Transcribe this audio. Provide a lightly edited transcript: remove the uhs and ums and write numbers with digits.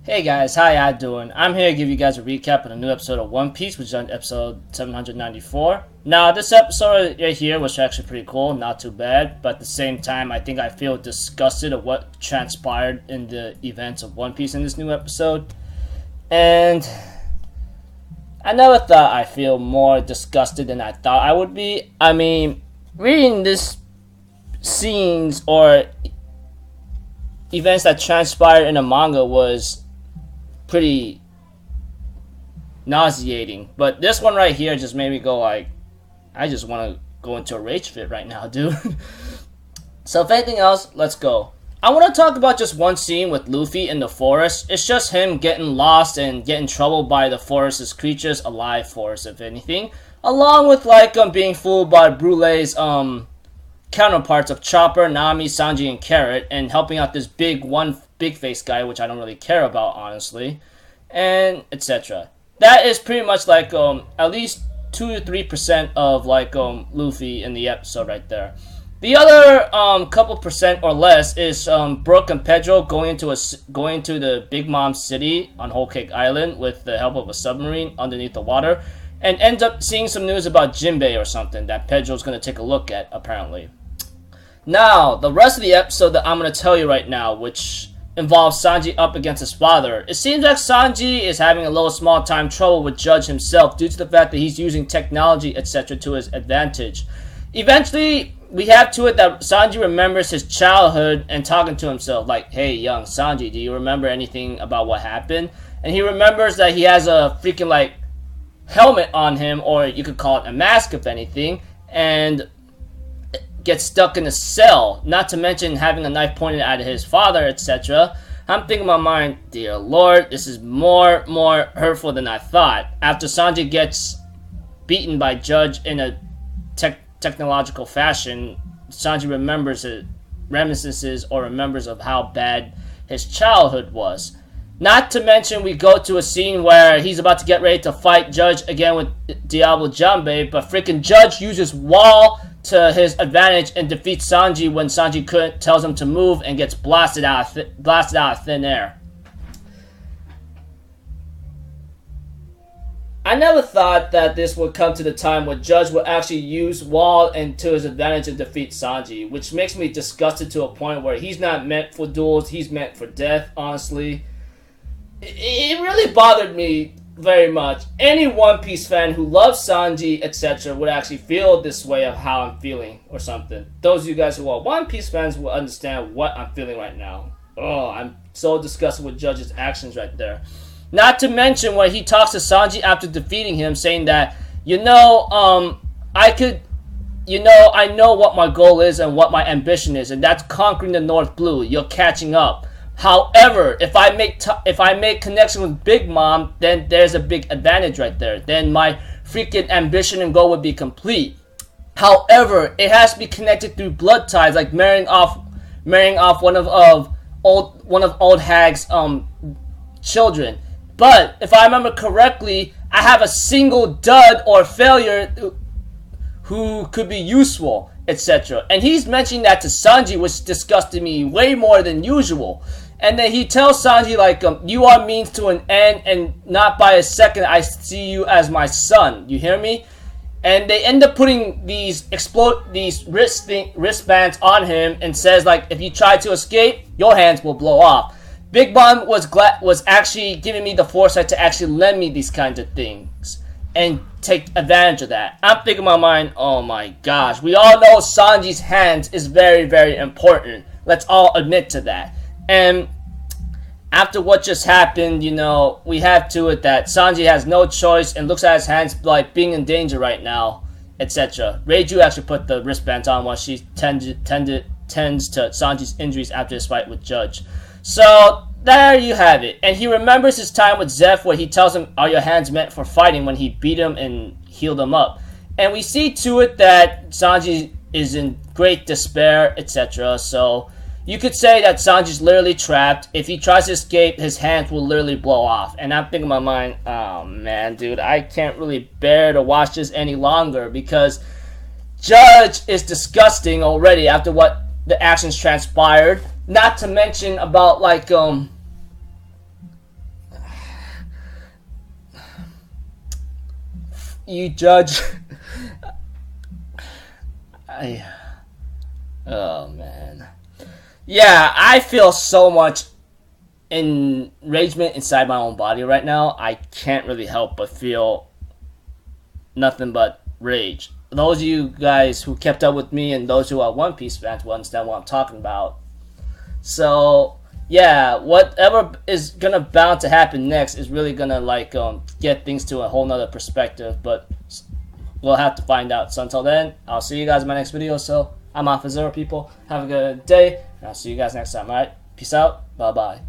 Hey guys, how y'all doing? I'm here to give you guys a recap of a new episode of One Piece, which is on episode 794. Now, this episode right here was actually pretty cool, not too bad, but at the same time, I think I feel disgusted of what transpired in the events of One Piece in this new episode. And I never thought I'd feel more disgusted than I thought I would be. I mean, reading this scenes or events that transpired in the manga was pretty nauseating, but this one right here just made me go like, I just want to go into a rage fit right now, dude. So if anything else, let's go. I want to talk about just one scene with Luffy in the forest. It's just him getting lost and getting troubled by the forest's creatures, alive forest if anything, along with being fooled by Brulee's counterparts of Chopper, Nami, Sanji, and Carrot, and helping out this big face guy, which I don't really care about, honestly, and etc. That is pretty much at least 2 to 3% of Luffy in the episode right there. The other couple percent or less is Brook and Pedro going to the Big Mom city on Whole Cake Island with the help of a submarine underneath the water, and end up seeing some news about Jinbei or something that Pedro's going to take a look at, apparently. Now, the rest of the episode that I'm going to tell you right now, which involves Sanji up against his father, it seems like Sanji is having a little small time trouble with Judge himself due to the fact that he's using technology, etc. to his advantage. Eventually, we have to it that Sanji remembers his childhood and talking to himself like, hey, young Sanji, do you remember anything about what happened? And he remembers that he has a freaking helmet on him, or you could call it a mask if anything, and gets stuck in a cell, not to mention having a knife pointed at his father, etc. I'm thinking in my mind, dear Lord, this is more hurtful than I thought. After Sanji gets beaten by Judge in a technological fashion, Sanji remembers reminiscences or remembers of how bad his childhood was. Not to mention, we go to a scene where he's about to get ready to fight Judge again with Diablo Jambe, but freaking Judge uses Wall to his advantage and defeats Sanji when Sanji tells him to move and gets blasted out of thin air. I never thought that this would come to the time where Judge would actually use Wall and to his advantage and defeat Sanji, which makes me disgusted to a point where he's not meant for duels, he's meant for death, honestly. It really bothered me very much. Any One Piece fan who loves Sanji, etc. would actually feel this way of how I'm feeling or something. Those of you guys who are One Piece fans will understand what I'm feeling right now. Oh, I'm so disgusted with Judge's actions right there. Not to mention when he talks to Sanji after defeating him, saying that, I know what my goal is and what my ambition is, and that's conquering the North Blue. You're catching up. However, if I make connection with Big Mom, then there's a big advantage right there. Then my freaking ambition and goal would be complete. However, it has to be connected through blood ties, like marrying off one of Old Hag's children. But if I remember correctly, I have a single dud or failure who could be useful, etc. And he's mentioning that to Sanji, which disgusted me way more than usual. And then he tells Sanji, you are means to an end, and not by a second I see you as my son. You hear me? And they end up putting these wristbands on him and says, if you try to escape, your hands will blow off. Big Mom was actually giving me the foresight to actually lend me these kinds of things and take advantage of that. I'm thinking in my mind, oh my gosh, we all know Sanji's hands is very, very important. Let's all admit to that. And after what just happened, we have to it that Sanji has no choice and looks at his hands like being in danger right now, etc. Reiju actually put the wristbands on while she tends to Sanji's injuries after his fight with Judge. So there you have it. And he remembers his time with Zeph where he tells him, are your hands meant for fighting, when he beat him and healed him up. And we see to it that Sanji is in great despair, etc. So you could say that Sanji's literally trapped. If he tries to escape, his hands will literally blow off. And I'm thinking in my mind, oh man, dude, I can't really bear to watch this any longer, because Judge is disgusting already after what the actions transpired. Not to mention about you judge. Oh man. Yeah, I feel so much enragement inside my own body right now. I can't really help but feel nothing but rage. Those of you guys who kept up with me and those who are One Piece fans will understand what I'm talking about. So yeah, whatever is gonna bound to happen next is really gonna like get things to a whole nother perspective, but we'll have to find out. So until then, I'll see you guys in my next video. So I'm off of Zero, people. Have a good day, and I'll see you guys next time. Alright, peace out, bye bye.